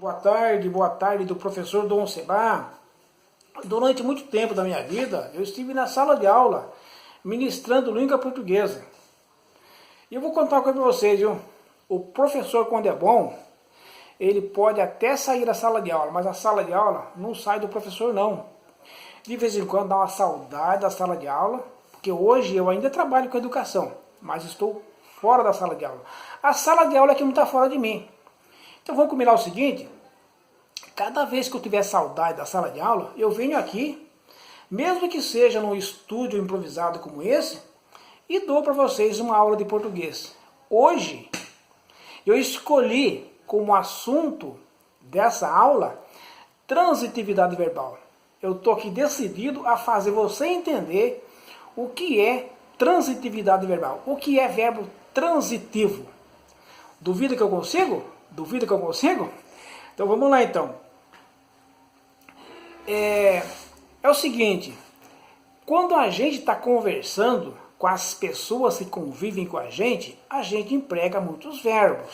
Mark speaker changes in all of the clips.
Speaker 1: Boa tarde do professor Dom Seba. Durante muito tempo da minha vida, eu estive na sala de aula, ministrando língua portuguesa. E eu vou contar uma coisa para vocês, viu? O professor, quando é bom, ele pode até sair da sala de aula, mas a sala de aula não sai do professor, não. De vez em quando dá uma saudade da sala de aula, porque hoje eu ainda trabalho com educação, mas estou fora da sala de aula. A sala de aula é que não está fora de mim. Então vamos combinar o seguinte: cada vez que eu tiver saudade da sala de aula, eu venho aqui, mesmo que seja num estúdio improvisado como esse, e dou para vocês uma aula de português. Hoje, eu escolhi como assunto dessa aula transitividade verbal. Eu estou aqui decidido a fazer você entender o que é transitividade verbal, o que é verbo transitivo. Duvida que eu consigo? Duvida que eu consigo? Então vamos lá então. É o seguinte, quando a gente está conversando com as pessoas que convivem com a gente emprega muitos verbos.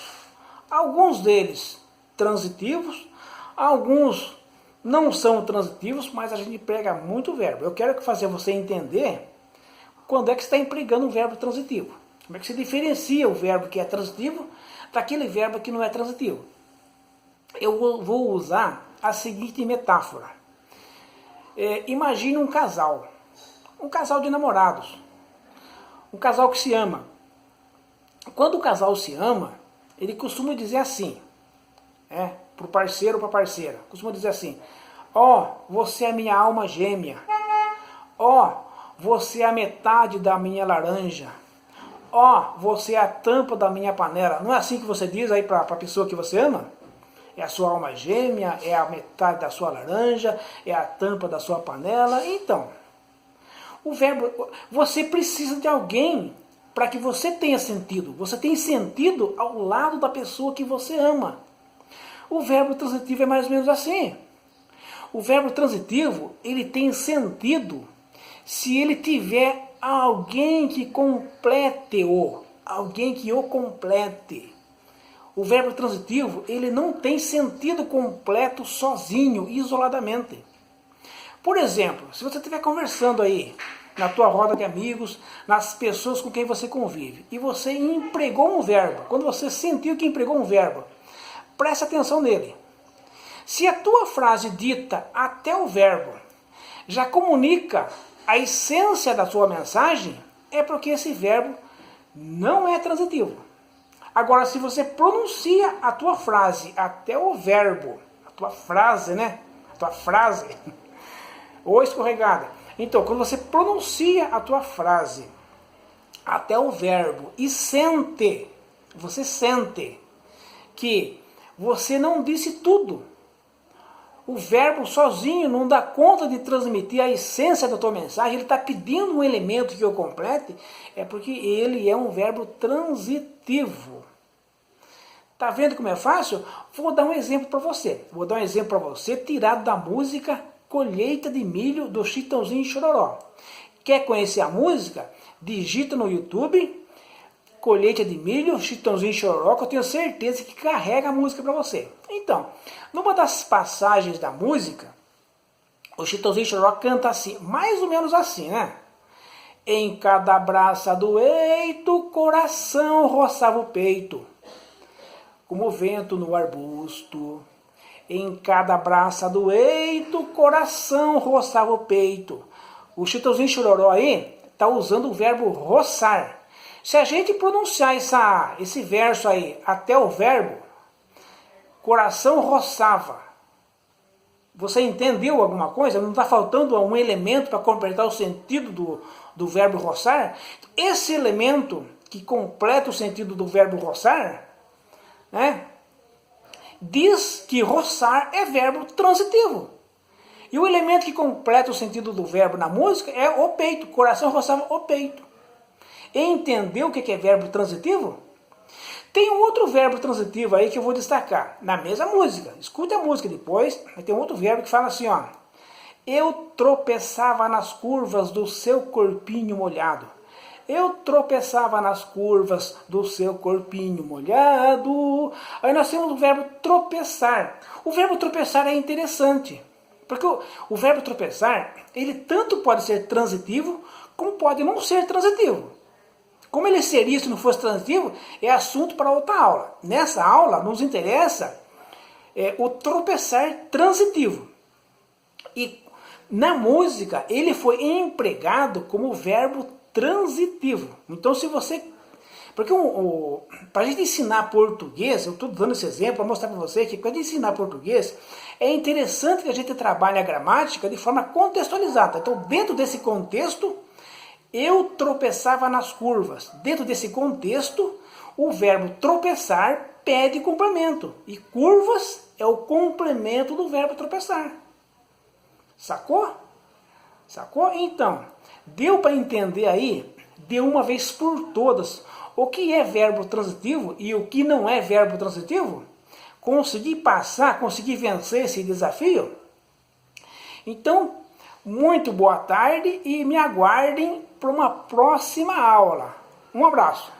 Speaker 1: Alguns deles transitivos, alguns não são transitivos, mas a gente emprega muito verbo. Eu quero fazer você entender quando é que você está empregando um verbo transitivo. Como é que se diferencia o verbo que é transitivo daquele verbo que não é transitivo. Eu vou usar a seguinte metáfora. Imagine um casal de namorados, um casal que se ama. Quando o casal se ama, ele costuma dizer assim, para o parceiro ou para a parceira, costuma dizer assim: ó, você é minha alma gêmea, ó, você é a metade da minha laranja, ó, você é a tampa da minha panela. Não é assim que você diz aí para a pessoa que você ama? É a sua alma gêmea, é a metade da sua laranja, é a tampa da sua panela. Então, o verbo, você precisa de alguém para que você tenha sentido. Você tem sentido ao lado da pessoa que você ama. O verbo transitivo é mais ou menos assim. O verbo transitivo, ele tem sentido se ele tiver alguém que complete-o, alguém que o complete. O verbo transitivo, ele não tem sentido completo sozinho, isoladamente. Por exemplo, se você estiver conversando aí, na tua roda de amigos, nas pessoas com quem você convive, e você empregou um verbo, quando você sentiu que empregou um verbo, preste atenção nele. Se a tua frase dita até o verbo já comunica a essência da sua mensagem, é porque esse verbo não é transitivo. Agora, se você pronuncia a tua frase até o verbo, a tua frase, né? A tua frase, ou escorregada. Então, quando você pronuncia a tua frase até o verbo e você sente que você não disse tudo. O verbo sozinho não dá conta de transmitir a essência da tua mensagem, ele está pedindo um elemento que o complete, é porque ele é um verbo transitivo. Tá vendo como é fácil? Vou dar um exemplo para você. Vou dar um exemplo para você tirado da música Colheita de Milho do Chitãozinho e Chororó. Quer conhecer a música? Digita no YouTube Colheita de Milho, Chitãozinho e Chororó, que eu tenho certeza que carrega a música para você. Então, numa das passagens da música, o Chitãozinho e Chororó canta assim, mais ou menos assim, né? Em cada braça do eito, coração roçava o peito, como o vento no arbusto. Em cada braça do eito, coração roçava o peito. O Chitãozinho e Chororó aí está usando o verbo roçar. Se a gente pronunciar esse verso aí até o verbo, coração roçava. Você entendeu alguma coisa? Não está faltando um elemento para completar o sentido do verbo roçar? Esse elemento que completa o sentido do verbo roçar, né, diz que roçar é verbo transitivo. E o elemento que completa o sentido do verbo na música é o peito. Coração roçava o peito. Entendeu o que é verbo transitivo? Tem um outro verbo transitivo aí que eu vou destacar. Na mesma música. Escute a música depois. Tem um outro verbo que fala assim, ó. Eu tropeçava nas curvas do seu corpinho molhado. Eu tropeçava nas curvas do seu corpinho molhado. Aí nós temos o verbo tropeçar. O verbo tropeçar é interessante, porque o verbo tropeçar, ele tanto pode ser transitivo, como pode não ser transitivo. Como ele seria se não fosse transitivo, é assunto para outra aula. Nessa aula nos interessa o tropeçar transitivo. E na música ele foi empregado como verbo transitivo. Então se você... Porque para a gente ensinar português, eu estou dando esse exemplo para mostrar para você que para a gente ensinar português, é interessante que a gente trabalhe a gramática de forma contextualizada. Então dentro desse contexto, eu tropeçava nas curvas. Dentro desse contexto, o verbo tropeçar pede complemento. E curvas é o complemento do verbo tropeçar. Sacou? Sacou? Então, deu para entender aí, de uma vez por todas, o que é verbo transitivo e o que não é verbo transitivo? Consegui passar, consegui vencer esse desafio? Então, muito boa tarde e me aguardem para uma próxima aula. Um abraço.